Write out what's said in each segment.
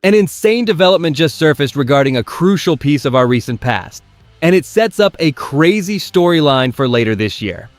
An insane development just surfaced regarding a crucial piece of our recent past, and it sets up a crazy storyline for later this year.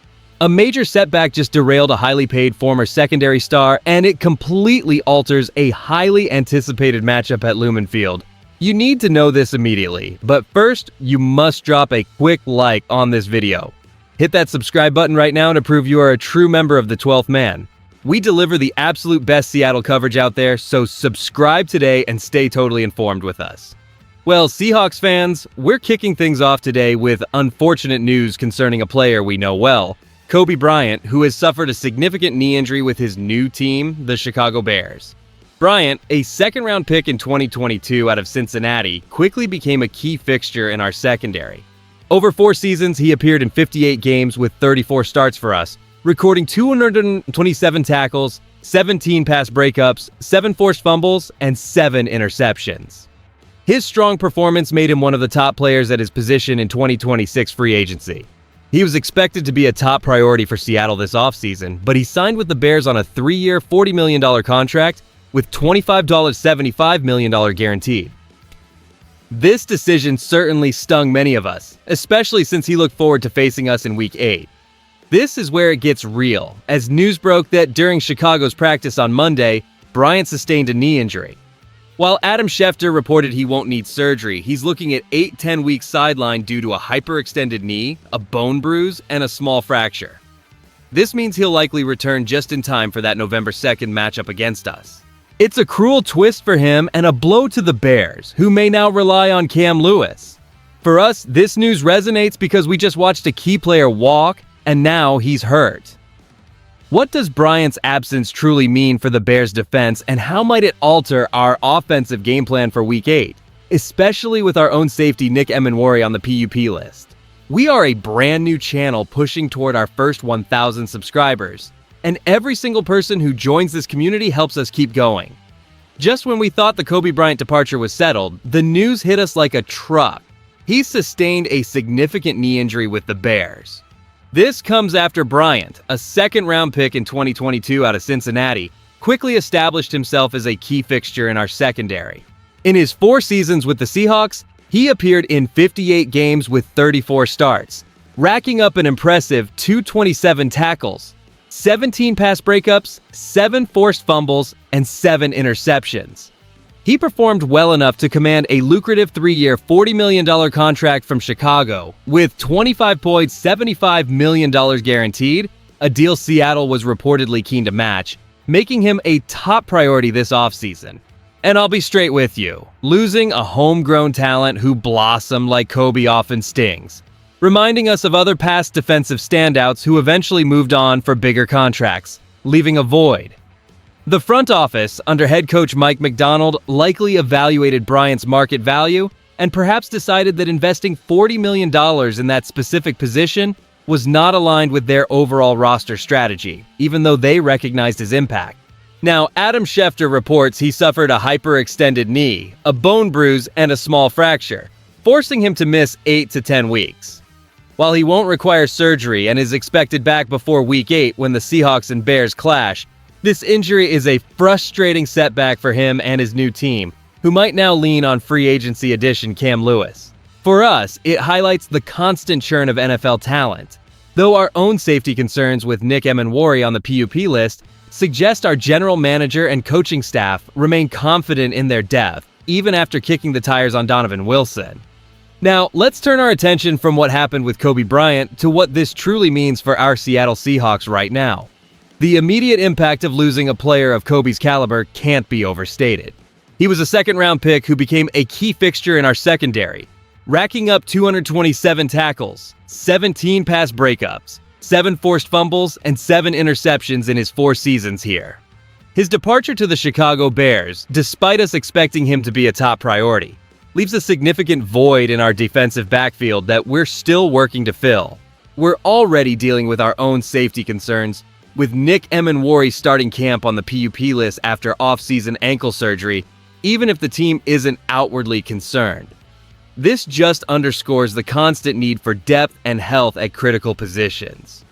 A major setback just derailed a highly paid former secondary star, and it completely alters a highly anticipated matchup at Lumen Field. You need to know this immediately, but first, you must drop a quick like on this video. Hit that subscribe button right now to prove you are a true member of the 12th Man. We deliver the absolute best Seattle coverage out there, so subscribe today and stay totally informed with us. Well, Seahawks fans, we're kicking things off today with unfortunate news concerning a player we know well, Coby Bryant, who has suffered a significant knee injury with his new team, the Chicago Bears. Bryant, a second-round pick in 2022 out of Cincinnati, quickly became a key fixture in our secondary. Over 4 seasons, he appeared in 58 games with 34 starts for us, recording 227 tackles, 17 pass breakups, 7 forced fumbles, and 7 interceptions. His strong performance made him one of the top players at his position in 2026 free agency. He was expected to be a top priority for Seattle this offseason, but he signed with the Bears on a 3-year, $40 million contract with $75.75 million guaranteed. This decision certainly stung many of us, especially since he looked forward to facing us in Week 8. This is where it gets real, as news broke that during Chicago's practice on Monday, Bryant sustained a knee injury. While Adam Schefter reported he won't need surgery, he's looking at 8-10 weeks sidelined due to a hyperextended knee, a bone bruise, and a small fracture. This means he'll likely return just in time for that November 2nd matchup against us. It's a cruel twist for him and a blow to the Bears, who may now rely on Cam Lewis. For us, this news resonates because we just watched a key player walk, and now he's hurt. What does Bryant's absence truly mean for the Bears' defense, and how might it alter our offensive game plan for Week 8, especially with our own safety Nick Emenwari on the PUP list? We are a brand new channel pushing toward our first 1,000 subscribers, and every single person who joins this community helps us keep going. Just when we thought the Coby Bryant departure was settled, the news hit us like a truck. He sustained a significant knee injury with the Bears. This comes after Bryant, a second-round pick in 2022 out of Cincinnati, quickly established himself as a key fixture in our secondary. In his 4 seasons with the Seahawks, he appeared in 58 games with 34 starts, racking up an impressive 227 tackles, 17 pass breakups, 7 forced fumbles, and 7 interceptions. He performed well enough to command a lucrative 3-year, $40 million contract from Chicago, with $25.75 million guaranteed, a deal Seattle was reportedly keen to match, making him a top priority this offseason. And I'll be straight with you, losing a homegrown talent who blossomed like Coby often stings, reminding us of other past defensive standouts who eventually moved on for bigger contracts, leaving a void. The front office, under head coach Mike McDonald, likely evaluated Bryant's market value and perhaps decided that investing $40 million in that specific position was not aligned with their overall roster strategy, even though they recognized his impact. Now, Adam Schefter reports he suffered a hyperextended knee, a bone bruise, and a small fracture, forcing him to miss 8 to 10 weeks. While he won't require surgery and is expected back before Week 8 when the Seahawks and Bears clash, this injury is a frustrating setback for him and his new team, who might now lean on free agency addition Cam Lewis. For us, it highlights the constant churn of NFL talent, though our own safety concerns with Nick Emenwari on the PUP list suggest our general manager and coaching staff remain confident in their depth, even after kicking the tires on Donovan Wilson. Now, let's turn our attention from what happened with Coby Bryant to what this truly means for our Seattle Seahawks right now. The immediate impact of losing a player of Coby's caliber can't be overstated. He was a second-round pick who became a key fixture in our secondary, racking up 227 tackles, 17 pass breakups, 7 forced fumbles, and 7 interceptions in his 4 seasons here. His departure to the Chicago Bears, despite us expecting him to be a top priority, leaves a significant void in our defensive backfield that we're still working to fill. We're already dealing with our own safety concerns, with Nick Emenwari starting camp on the PUP list after off-season ankle surgery, even if the team isn't outwardly concerned. This just underscores the constant need for depth and health at critical positions.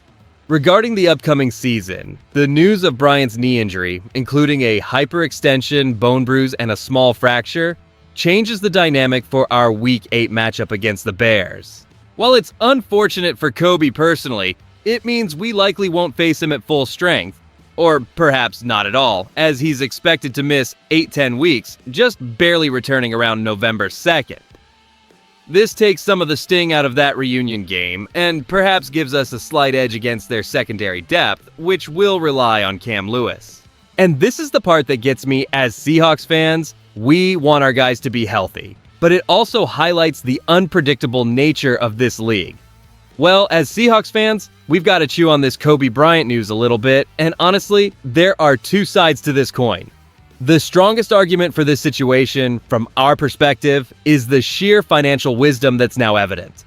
Regarding the upcoming season, the news of Bryant's knee injury, including a hyperextension, bone bruise, and a small fracture, changes the dynamic for our Week 8 matchup against the Bears. While it's unfortunate for Coby personally, it means we likely won't face him at full strength, or perhaps not at all, as he's expected to miss 8-10 weeks, just barely returning around November 2nd. This takes some of the sting out of that reunion game, and perhaps gives us a slight edge against their secondary depth, which will rely on Cam Lewis. And this is the part that gets me. As Seahawks fans, we want our guys to be healthy, but it also highlights the unpredictable nature of this league. Well, as Seahawks fans, we've got to chew on this Coby Bryant news a little bit, and honestly, there are two sides to this coin. The strongest argument for this situation, from our perspective, is the sheer financial wisdom that's now evident.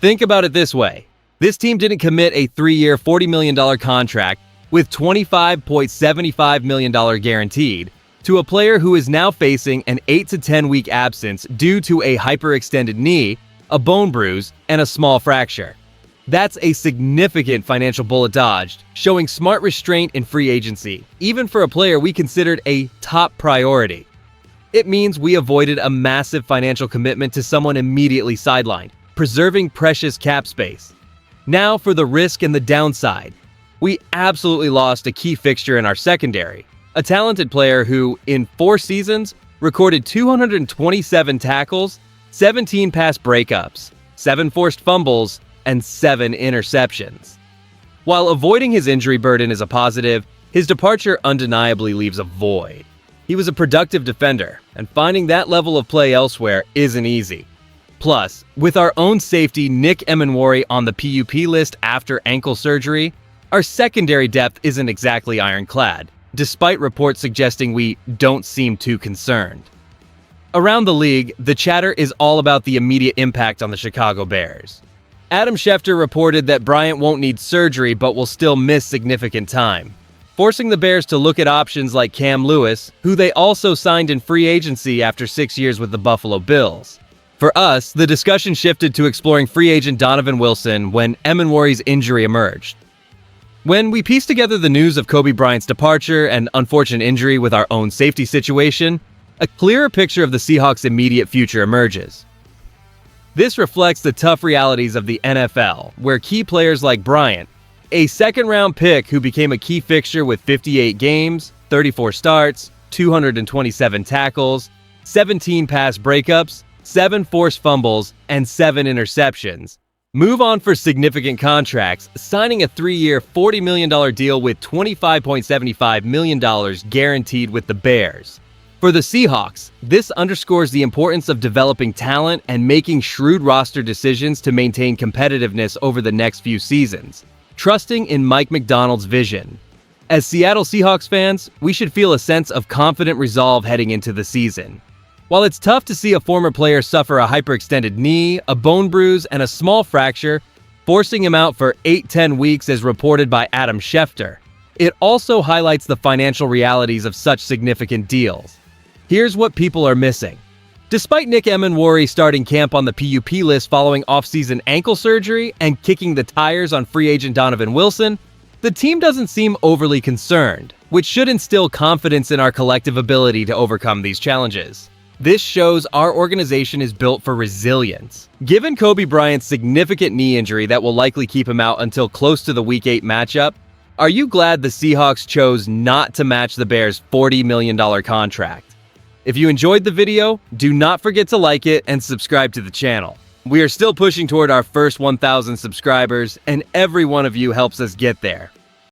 Think about it this way. This team didn't commit a 3-year, $40 million contract with $25.75 million guaranteed to a player who is now facing an 8 to 10 week absence due to a hyperextended knee, a bone bruise, and a small fracture. That's a significant financial bullet dodged, showing smart restraint in free agency, even for a player we considered a top priority. It means we avoided a massive financial commitment to someone immediately sidelined, preserving precious cap space. Now for the risk and the downside. We absolutely lost a key fixture in our secondary, a talented player who, in 4 seasons, recorded 227 tackles, 17 pass breakups, 7 forced fumbles, and 7 interceptions. While avoiding his injury burden is a positive, his departure undeniably leaves a void. He was a productive defender, and finding that level of play elsewhere isn't easy. Plus, with our own safety Nick Emenwari on the PUP list after ankle surgery, our secondary depth isn't exactly ironclad, despite reports suggesting we don't seem too concerned. Around the league, the chatter is all about the immediate impact on the Chicago Bears. Adam Schefter reported that Bryant won't need surgery but will still miss significant time, forcing the Bears to look at options like Cam Lewis, who they also signed in free agency after 6 years with the Buffalo Bills. For us, the discussion shifted to exploring free agent Donovan Wilson when Emenwari's injury emerged. When we pieced together the news of Coby Bryant's departure and unfortunate injury with our own safety situation, a clearer picture of the Seahawks' immediate future emerges. This reflects the tough realities of the NFL, where key players like Bryant, a second-round pick who became a key fixture with 58 games, 34 starts, 227 tackles, 17 pass breakups, 7 forced fumbles, and 7 interceptions, move on for significant contracts, signing a 3-year, $40 million deal with $25.75 million guaranteed with the Bears. For the Seahawks, this underscores the importance of developing talent and making shrewd roster decisions to maintain competitiveness over the next few seasons, trusting in Mike Macdonald's vision. As Seattle Seahawks fans, we should feel a sense of confident resolve heading into the season. While it's tough to see a former player suffer a hyperextended knee, a bone bruise, and a small fracture, forcing him out for 8-10 weeks as reported by Adam Schefter, it also highlights the financial realities of such significant deals. Here's what people are missing. Despite Nick Emenwari starting camp on the PUP list following offseason ankle surgery and kicking the tires on free agent Donovan Wilson, the team doesn't seem overly concerned, which should instill confidence in our collective ability to overcome these challenges. This shows our organization is built for resilience. Given Coby Bryant's significant knee injury that will likely keep him out until close to the Week 8 matchup, are you glad the Seahawks chose not to match the Bears' $40 million contract? If you enjoyed the video, do not forget to like it and subscribe to the channel. We are still pushing toward our first 1,000 subscribers, and every one of you helps us get there.